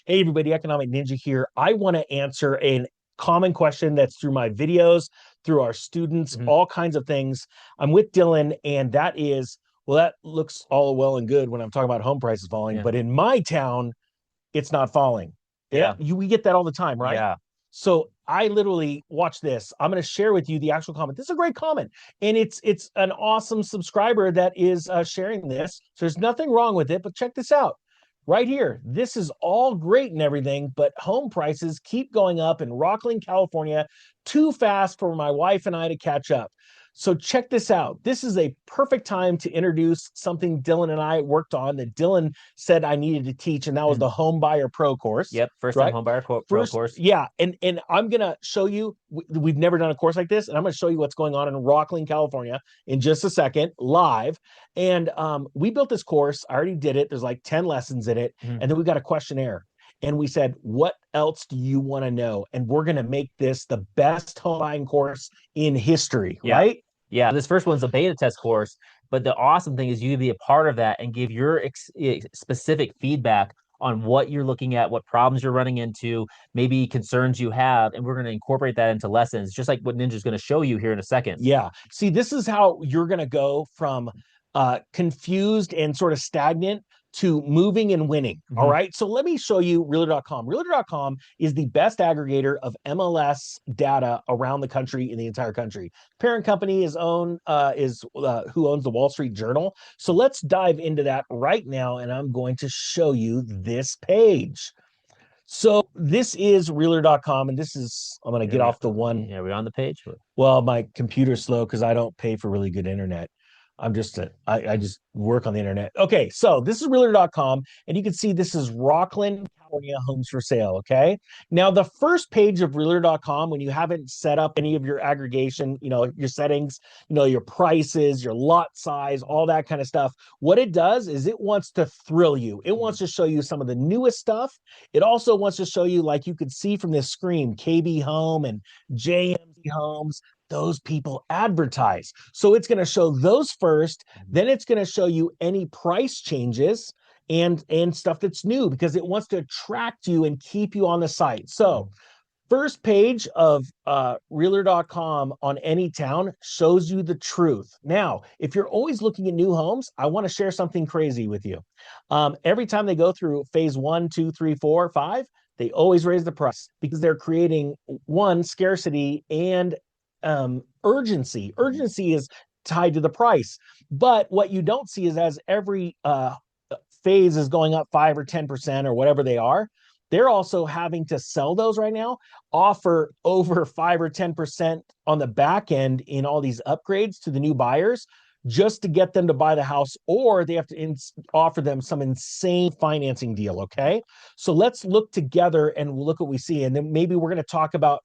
Hey, everybody, Economic Ninja here. I want to answer a common question that's through my videos, through our students, Mhm. all kinds of things. I'm with Dylan, and that is, well, that looks all well and good when I'm talking about home prices falling, Yeah. but in my town, it's not falling. Yeah, Yeah. we get that all the time, right? Yeah. So I literally watch this. I'm going to share with you the actual comment. This is a great comment, and it's an awesome subscriber that is sharing this. So there's nothing wrong with it, but check this out right here. This is all great and everything, but home prices keep going up in Rockland, California, too fast for my wife and I to catch up. So check this out. This is a perfect time to introduce something Dylan and I worked on that Dylan said I needed to teach, and that was Mhm. the Home Buyer Pro course. Yep. First time Right. homebuyer pro First, course. yeah, and I'm gonna show you. We've never done a course like this, and I'm gonna show you what's going on in Rockland, California, in just a second, live. And we built this course. I already did it. There's like 10 lessons in it, Mhm. and then we got a questionnaire. And we said, what else do you want to know? And we're gonna make this the best home buying course in history, Yeah. right? Yeah. This first one's a beta test course, but the awesome thing is you can be a part of that and give your specific feedback on what you're looking at, what problems you're running into, maybe concerns you have, and we're going to incorporate that into lessons, just like what Ninja's going to show you here in a second. Yeah. See, this is how you're going to go from confused and sort of stagnant to moving and winning. All Mhm. right. So let me show you Realtor.com. Realtor.com is the best aggregator of MLS data around the country, in the entire country. Parent company is who owns the Wall Street Journal. So let's dive into that right now, and I'm going to show you this page. So this is Realtor.com, and this is, I'm going to Here get we off the are. one. Yeah, we're on the page. Well, my computer's slow because I don't pay for really good internet. I just work on the internet. Okay, so this is realtor.com, and you can see this is Rockland, California homes for sale. Okay. Now, the first page of realtor.com, when you haven't set up any of your aggregation, your settings, your prices, your lot size, all that kind of stuff, what it does is it wants to thrill you. It wants to show you some of the newest stuff. It also wants to show you, like you could see from this screen, KB Home and JMZ Homes. Those people advertise. So it's going to show those first, then it's going to show you any price changes and stuff that's new, because it wants to attract you and keep you on the site. So first page of realtor.com on any town shows you the truth. Now, if you're always looking at new homes, I want to share something crazy with you. Every time they go through phase 1, 2, 3, 4, 5, they always raise the price because they're creating one, scarcity, and urgency. Urgency is tied to the price. But what you don't see is, as every phase is going up 5 or 10% or whatever they are, they're also having to sell those right now, offer over 5 or 10% on the back end in all these upgrades to the new buyers, just to get them to buy the house, or they have to offer them some insane financing deal. Okay. So let's look together and we'll look what we see. And then maybe we're going to talk about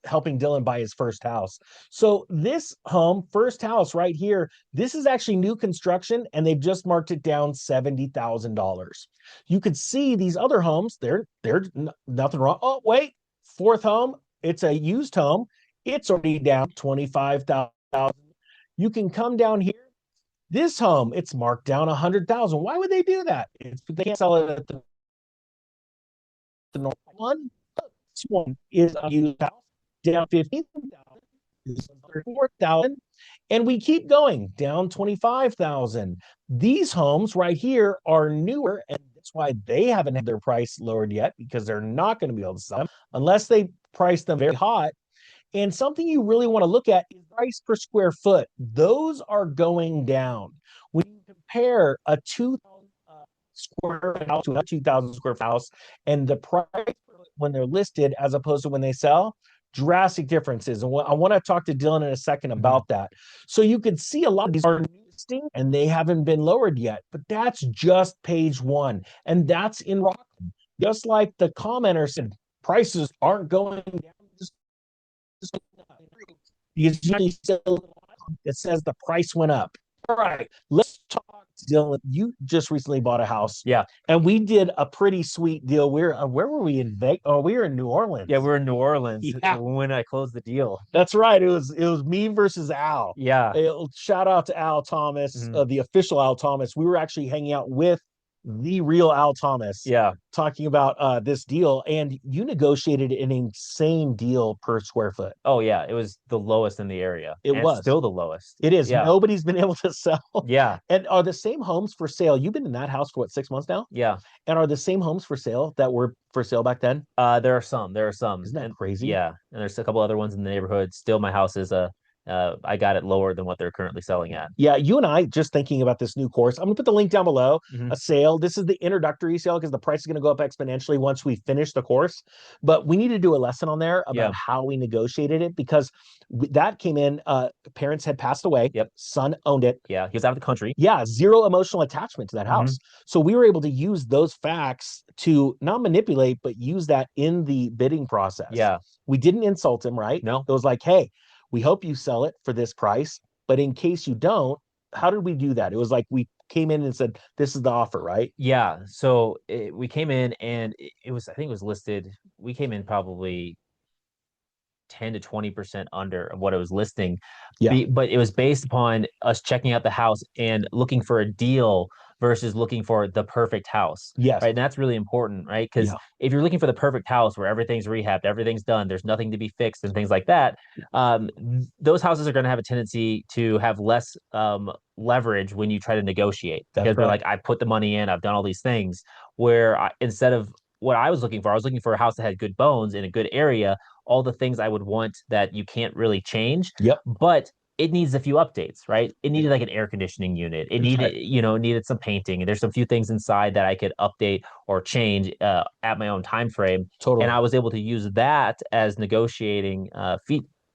helping Dylan buy his first house. So this home, first house right here, this is actually new construction, and they've just marked it down $70,000. You could see these other homes, they're nothing wrong. Oh, wait, fourth home, it's a used home. It's already down 25,000. You can come down here. This home, it's marked down 100,000. Why would they do that? It's they can't sell it at the normal one. This one is a used house, down 15,000. This one's 34,000. And we keep going down 25,000. These homes right here are newer, and that's why they haven't had their price lowered yet, because they're not going to be able to sell them unless they price them very hot. And something you really want to look at is price per square foot. Those are going down. When you compare a 2,000 square house to a 2,000 square house, and the price when they're listed as opposed to when they sell, drastic differences. And I want to talk to Dylan in a second Mhm. about that. So you can see a lot of these are listing and they haven't been lowered yet, but that's just page one. And that's in Rockland. Just like the commenter said, prices aren't going down. Because you still it says the price went up. All right, let's talk, Dylan. You just recently bought a house, Yeah. and we did a pretty sweet deal. We're where were we in Vegas? Oh, we were in New Yeah, Orleans. we're in New Orleans Yeah, when I closed the deal. that's right. It was me versus Al. Yeah. Shout out to Al Thomas, Mhm. the official Al Thomas. We were actually hanging out with the real Al Thomas, Yeah. talking about this deal, and you negotiated an insane deal per square foot. Oh yeah, it was the lowest in the area, It and it's was. still the lowest. It is. Yeah, Nobody's been able to sell. yeah, And are the same homes for sale? You've been in that house for what, 6 months now? yeah. And are the same homes for sale that were for sale back then? There are some, Isn't that and crazy? yeah, and there's a couple other ones in the neighborhood. Still, my house is I got it lower than what they're currently selling at. Yeah, you and I just thinking about this new course. I'm gonna put the link down below. Hmm. A sale. This is the introductory sale because the price is gonna go up exponentially once we finish the course. But we need to do a lesson on there Yeah, about how we negotiated it because that came in. Parents had passed away. yep, Son owned it. yeah. He was out of the country. Yeah, zero emotional attachment to that Hmm. house. So we were able to use those facts to not manipulate, but use that in the bidding process. Yeah, We didn't insult him, right? no, It was like, hey, we hope you sell it for this price, but in case you don't, how did we do that? It was like we came in and said, this is the offer, right? yeah. So we came in, and it was, I think it was listed. We came in probably 10 to 20% under of what it was listing. Yeah. But it was based upon us checking out the house and looking for a deal versus looking for the perfect house. Yes. Right. And that's really important, right? Because Yeah. if you're looking for the perfect house where everything's rehabbed, everything's done, there's nothing to be fixed and things like that, those houses are going to have a tendency to have less leverage when you try to negotiate. That's Because they're right. like, I put the money in, I've done all these things. Where instead of what I was looking for a house that had good bones in a good area, all the things I would want that you can't really change, Yep. but it needs a few updates, right? It needed like an air conditioning unit. It That's needed, right. needed some painting. And there's some few things inside that I could update or change at my own time frame. And Totally. I was able to use that as negotiating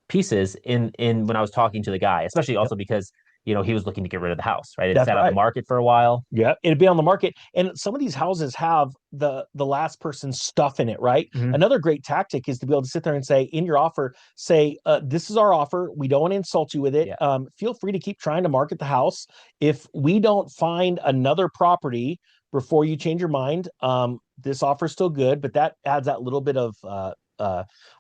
pieces in when I was talking to the guy, especially Yep. also because he was looking to get rid of the house, right? It That's sat on the right. market for a while. Yeah, it'd be on the market, and some of these houses have the last person's stuff in it, right? Hmm. Another great tactic is to be able to sit there and say in your offer, say, "This is our offer. We don't want to insult you with it. Yeah. Feel free to keep trying to market the house. If we don't find another property before you change your mind, this offer's still good." But that adds that little bit of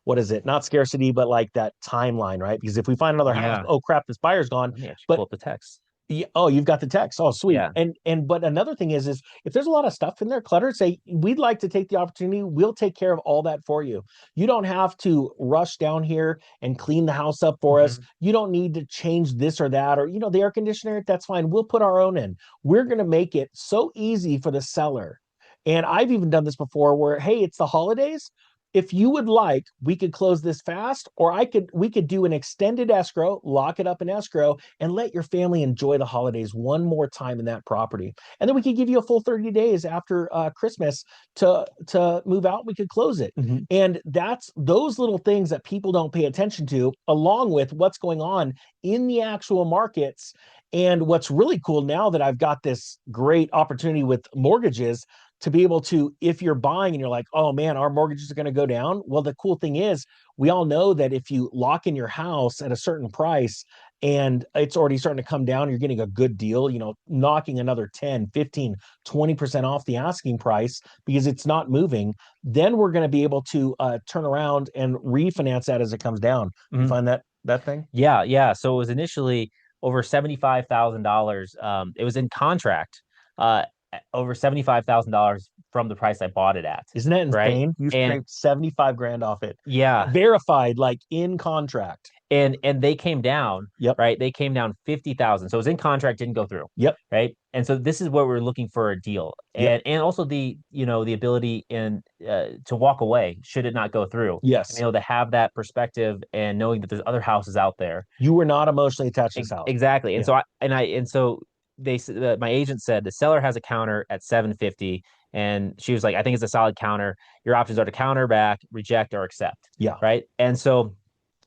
what is it? Not scarcity, but like that timeline, right? Because if we find another house, Yeah. oh crap, this buyer's gone. Let me actually But pull up the text. yeah, oh, you've got the text. Oh, sweet. Yeah. And but another thing is if there's a lot of stuff in there, clutter, say we'd like to take the opportunity. We'll take care of all that for you. You don't have to rush down here and clean the house up for us. Mhm. You don't need to change this or that, or the air conditioner. That's fine. We'll put our own in. We're gonna make it so easy for the seller. And I've even done this before where, hey, it's the holidays. If you would like, we could close this fast, or we could do an extended escrow, lock it up in escrow, and let your family enjoy the holidays one more time in that property. And then we could give you a full 30 days after Christmas to move out. We could close it. Mm-hmm. And that's those little things that people don't pay attention to, along with what's going on in the actual markets. And what's really cool now that I've got this great opportunity with mortgages to be able to, if you're buying and you're like, oh man, our mortgages are going to go down. Well, the cool thing is we all know that if you lock in your house at a certain price and it's already starting to come down, you're getting a good deal, knocking another 10, 15, 20% off the asking price because it's not moving. Then we're going to be able to turn around and refinance that as it comes down. You Mm-hmm. find that thing? Yeah, yeah. So it was initially over $75,000. It was in contract, uh, over $75,000 from the price I bought it at, Isn't that right? insane? You And scraped 75 grand off it. yeah, Verified, like in contract. and they came down, Yep. right? They came down 50,000. So it was in contract, didn't go through, Yep. right? And so this is what we're looking for a deal, Yep. and also the ability to walk away should it not go through. Yes. To have that perspective and knowing that there's other houses out there. You were not emotionally attached to this house. Exactly. And Yeah. so my agent said the seller has a counter at 750, and she was like, I think it's a solid counter. Your options are to counter back, reject, or accept. Yeah. Right. And so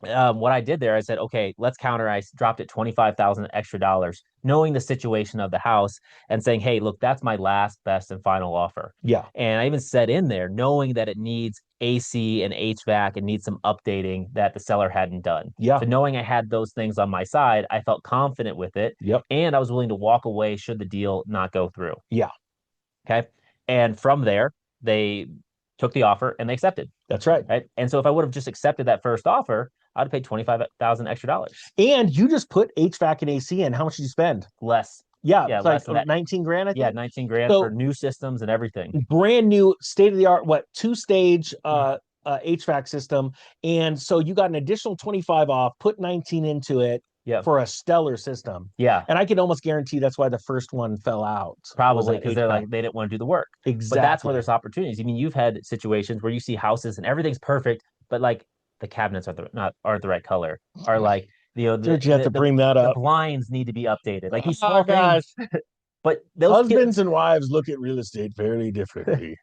what I did there, I said, okay, let's counter. I dropped it 25,000 extra dollars, knowing the situation of the house and saying, hey, look, that's my last, best, and final offer. Yeah. And I even said in there, knowing that it needs AC and HVAC and needs some updating that the seller hadn't done. Yeah. So knowing I had those things on my side, I felt confident with it. Yep. And I was willing to walk away should the deal not go through. Yeah. Okay. And from there, they took the offer and they accepted. That's right. Right. And so if I would have just accepted that first offer, I'd have paid 25,000 extra dollars. And you just put HVAC and AC in. How much did you spend? Less. Yeah, Yeah, it's like less than that. 19 grand, I Yeah, think. 19 grand for So new systems and everything. brand new state of the art, what, two-stage HVAC system. And so you got an additional 25 off, put 19 into it Yeah. for a stellar system. Yeah. And I can almost guarantee that's why the first one fell out. Was Probably that because they're HVAC. like they didn't want to do the work. But that's where Exactly. there's opportunities. I mean, you've had situations where you see houses and everything's perfect, but like the cabinets aren't the right color. Or like Did you have to bring that the up? blinds need to be updated. Like these Oh small gosh. things. But those Husbands kids, and wives look at real estate fairly differently.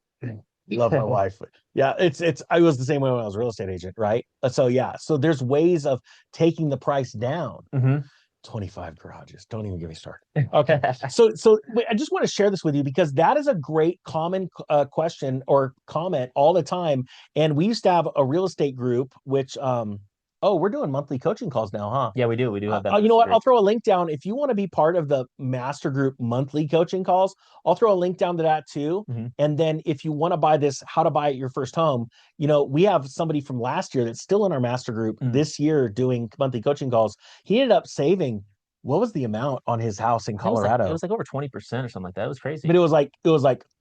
Love my wife. Yeah, it's I was the same way when I was a real estate agent, right? So yeah, so there's ways of taking the price down. Mhm. 25 garages. Don't even get me started. Okay. So wait, I just want to share this with you because that is a great common question or comment all the time. And we used to have a real estate group, which oh, we're doing monthly coaching calls now, huh? Yeah, we do. We do have that. You know what? I'll throw a link down. If you want to be part of the master group monthly coaching calls, I'll throw a link down to that too. Mhm. And then if you want to buy this, how to buy your first home, we have somebody from last year that's still in our master group this year doing monthly coaching calls. He ended up saving, what was the amount on his house in Colorado? It was like over 20% or something like that. It was crazy. But it was like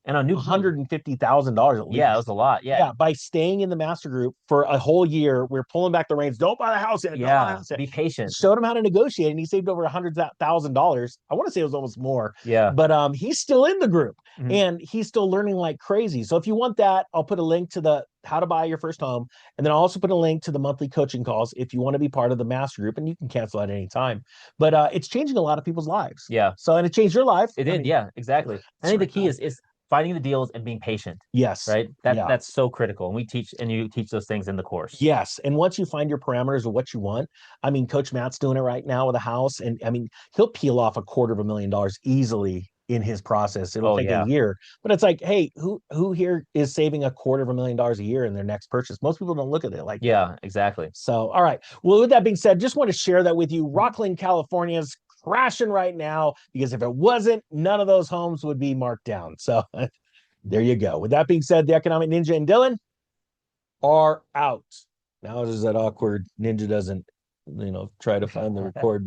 And on new $150,000 at least. Yeah, it was a lot. Yeah. By staying in the master group for a whole year, we're pulling back the reins. Don't buy the house yet. Don't buy the Yeah. house yet. Be patient. Showed him how to negotiate, and he saved over $100,000. I want to say it was almost more. Yeah. But he's still in the group, Mhm. and he's still learning like crazy. So if you want that, I'll put a link to the how to buy your first home, and then I'll also put a link to the monthly coaching calls if you want to be part of the master group, and you can cancel at any time. But it's changing a lot of people's lives. Yeah. So and it changed your life. It did. Yeah, exactly. I think the key is finding the deals and being patient. Yes. Right. That's so critical. And you teach those things in the course. Yes. And once you find your parameters of what you want, I mean, Coach Matt's doing it right now with a house. And I mean, he'll peel off $250,000 easily in his process. It'll take a year. But it's like, hey, who here is saving $250,000 a year in their next purchase? Most people don't look at it like that. Exactly. So, all right. Well, with that being said, just want to share that with you. Rocklin, California's crashing right now because if it wasn't, none of those homes would be marked down. So there you go. With that being said, the Economic Ninja and Dylan are out. Now there's that awkward ninja doesn't, try to find the record